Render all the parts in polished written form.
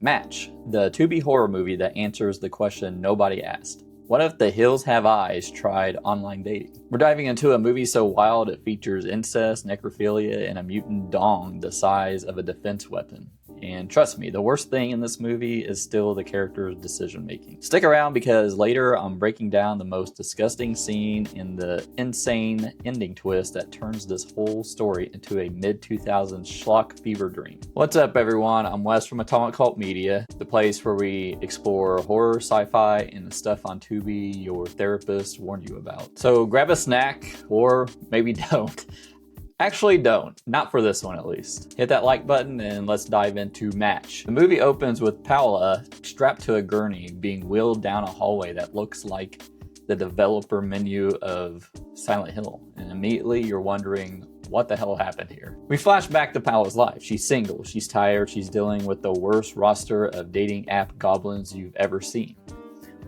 Match, the Tubi horror movie that answers the question nobody asked. What if The Hills Have Eyes tried online dating? We're diving into a movie so wild it features incest, necrophilia, and a mutant dong the size of a defense weapon. And trust me, the worst thing in this movie is still the character's decision making. Stick around because later I'm breaking down the most disgusting scene in the insane ending twist that turns this whole story into a mid-2000s schlock fever dream. What's up everyone, I'm Wes from Atomic Cult Media, the place where we explore horror, sci-fi, and the stuff on Tubi your therapist warned you about. So grab a snack, or maybe don't. Actually don't. Not for this one at least. Hit that like button and let's dive into Match. The movie opens with Paola strapped to a gurney being wheeled down a hallway that looks like the developer menu of Silent Hill. And immediately you're wondering what the hell happened here. We flash back to Paola's life. She's single, she's tired, she's dealing with the worst roster of dating app goblins you've ever seen.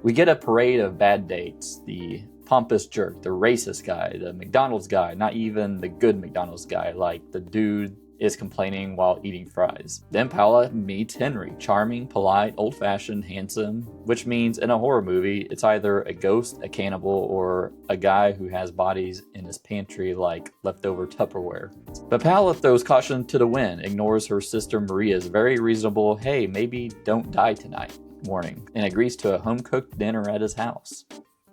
We get a parade of bad dates. The pompous jerk, the racist guy, the McDonald's guy, not even the good McDonald's guy, like the dude is complaining while eating fries. Then Paola meets Henry, charming, polite, old-fashioned, handsome, which means in a horror movie, it's either a ghost, a cannibal, or a guy who has bodies in his pantry like leftover Tupperware. But Paola throws caution to the wind, ignores her sister Maria's very reasonable, hey, maybe don't die tonight warning, and agrees to a home-cooked dinner at his house.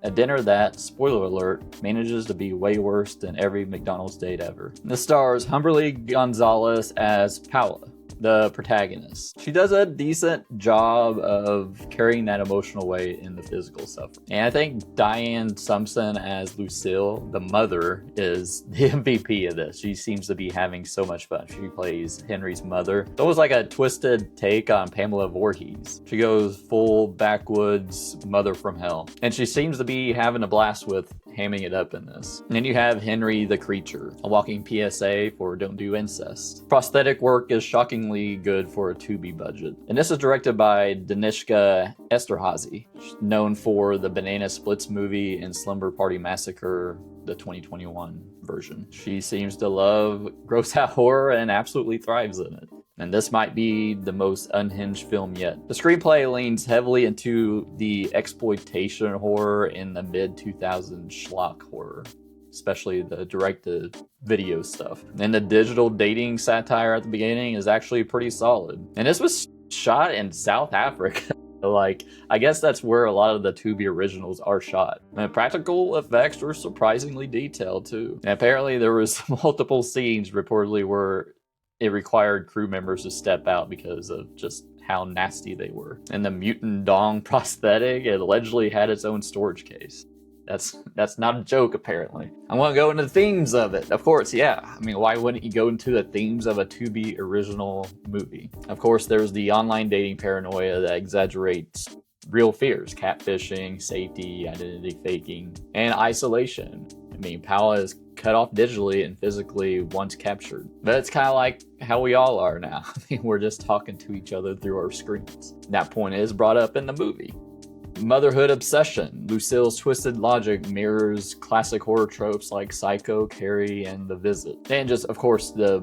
A dinner that, spoiler alert, manages to be way worse than every McDonald's date ever. This stars Humberly Gonzalez as Paola, the protagonist. She does a decent job of carrying that emotional weight in the physical suffering. And I think Dianne Sumpson as Lucille, the mother, is the MVP of this. She seems to be having so much fun. She plays Henry's mother. It's almost like a twisted take on Pamela Voorhees. She goes full backwoods mother from hell. And she seems to be having a blast with hamming it up in this. And then you have Henry the Creature, a walking PSA for don't do incest. Prosthetic work is shockingly good for a Tubi budget. And this is directed by Danishka Esterhazy, known for the Banana Splits movie and Slumber Party Massacre, the 2021 version. She seems to love gross out horror and absolutely thrives in it. And this might be the most unhinged film yet. The screenplay leans heavily into the exploitation horror in the mid-2000s schlock horror, especially the direct-to-video stuff. And the digital dating satire at the beginning is actually pretty solid. And this was shot in South Africa. Like, I guess that's where a lot of the Tubi originals are shot. And practical effects were surprisingly detailed too. And apparently there was multiple scenes reportedly where it required crew members to step out because of just how nasty they were. And the mutant dong prosthetic, it allegedly had its own storage case. That's not a joke, apparently. I want to go into the themes of it. Of course, yeah. I mean, why wouldn't you go into the themes of a Tubi original movie? Of course, there's the online dating paranoia that exaggerates real fears, catfishing, safety, identity faking, and isolation. I mean, Paola is cut off digitally and physically once captured. But it's kind of like how we all are now. I mean, we're just talking to each other through our screens. That point is brought up in the movie. Motherhood obsession. Lucille's twisted logic mirrors classic horror tropes like Psycho, Carrie, and The Visit. And just, of course, the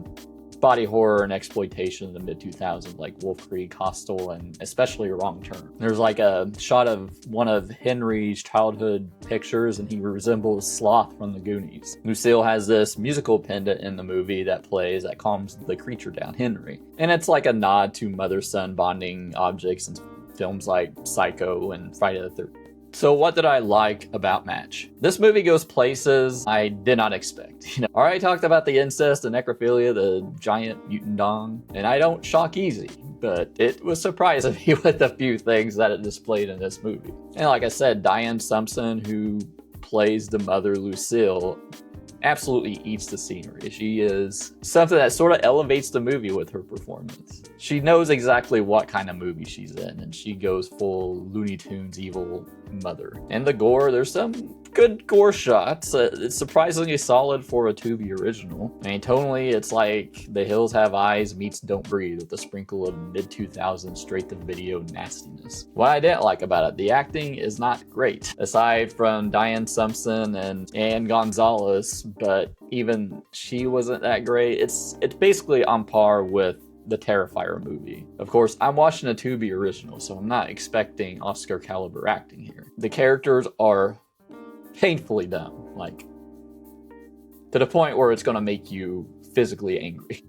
body horror and exploitation in the mid-2000s like Wolf Creek, Hostel, and especially Wrong Turn. There's like a shot of one of Henry's childhood pictures and he resembles Sloth from the Goonies. Lucille has this musical pendant in the movie that plays that calms the creature down, Henry. And it's like a nod to mother-son bonding objects in films like Psycho and Friday the 13th. So what did I like about Match? This movie goes places I did not expect. I already talked about the incest, the necrophilia, the giant mutant dong, and I don't shock easy, but it was surprising me with a few things that it displayed in this movie. And like I said, Dianne Sumpson, who plays the mother Lucille, absolutely eats the scenery. She is something that sort of elevates the movie with her performance. She knows exactly what kind of movie she's in, and she goes full Looney Tunes evil mother. And the gore, there's some good gore shots. It's surprisingly solid for a Tubi original. I mean, tonally, it's like The Hills Have Eyes meets Don't Breathe with a sprinkle of mid-2000s straight-to-video nastiness. What I didn't like about it, the acting is not great. Aside from Dianne Sumpson and Anne Gonzalez, but even she wasn't that great. It's basically on par with the Terrifier movie. Of course, I'm watching a Tubi original, so I'm not expecting Oscar caliber acting here. The characters are painfully dumb, like to the point where it's gonna make you physically angry.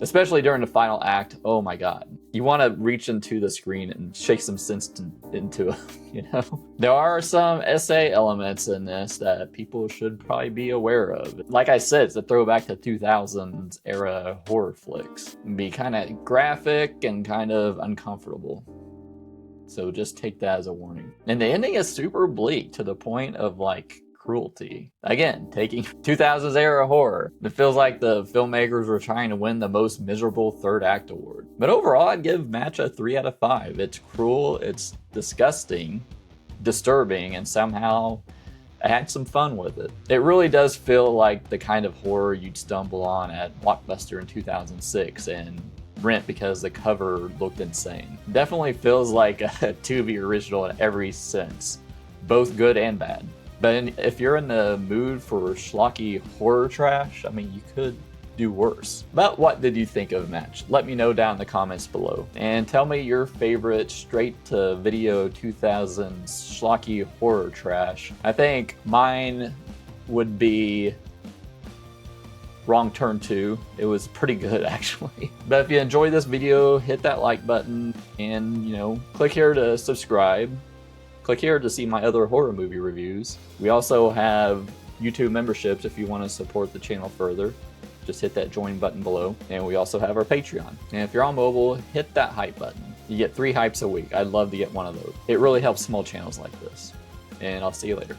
Especially during the final act, oh my god. You want to reach into the screen and shake some sense into it, you know? There are some essay elements in this that people should probably be aware of. Like I said, it's a throwback to 2000s era horror flicks. It'd be kind of graphic and kind of uncomfortable. So just take that as a warning. And the ending is super bleak to the point of like cruelty. Again, taking 2000s era horror. It feels like the filmmakers were trying to win the most miserable third act award. But overall, I'd give Match a 3 out of 5. It's cruel, it's disgusting, disturbing, and somehow I had some fun with it. It really does feel like the kind of horror you'd stumble on at Blockbuster in 2006 and rent because the cover looked insane. Definitely feels like a Tubi original in every sense, both good and bad. But if you're in the mood for schlocky horror trash, I mean, you could do worse. But what did you think of Match? Let me know down in the comments below. And tell me your favorite straight-to-video 2000s schlocky horror trash. I think mine would be Wrong Turn 2. It was pretty good, actually. But if you enjoyed this video, hit that like button and, you know, click here to subscribe. Click here to see my other horror movie reviews. We also have YouTube memberships if you want to support the channel further. Just hit that join button below. And we also have our Patreon. And if you're on mobile, hit that hype button. You get 3 hypes a week. I'd love to get one of those. It really helps small channels like this. And I'll see you later.